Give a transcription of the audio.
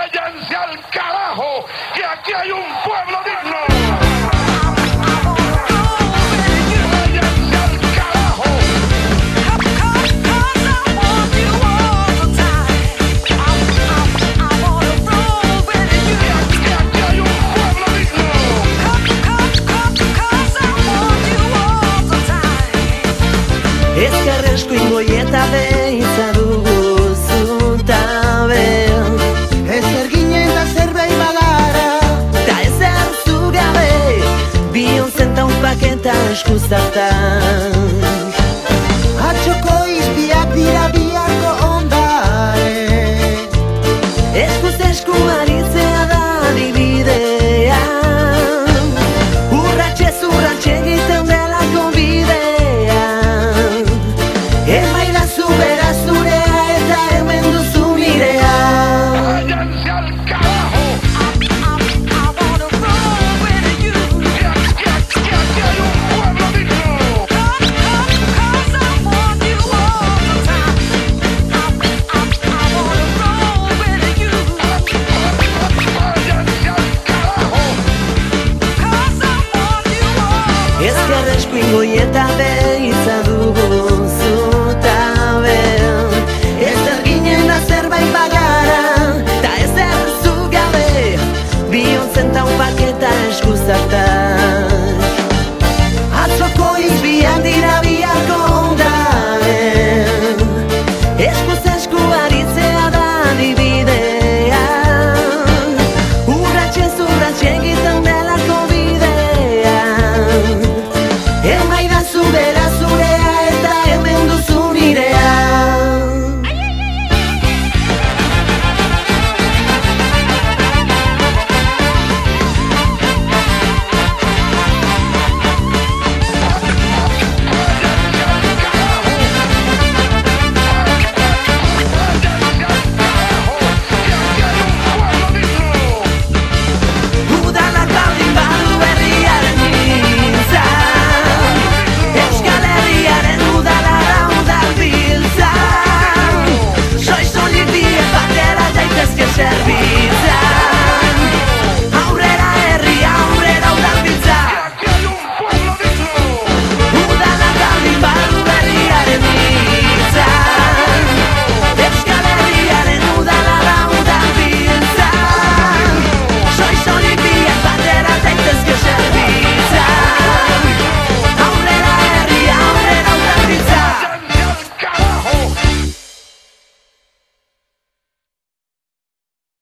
váyanse al carajo, que aquí hay un pueblo digno. Ezkerresko ingoieta beintza dugu zutabe. Ezer ginen da zerbait bagara, Ta ezer zugabe, bion zenta un paketa eskuzartan. atxoko izpiak dira biharko ondare. Eskuz eskuari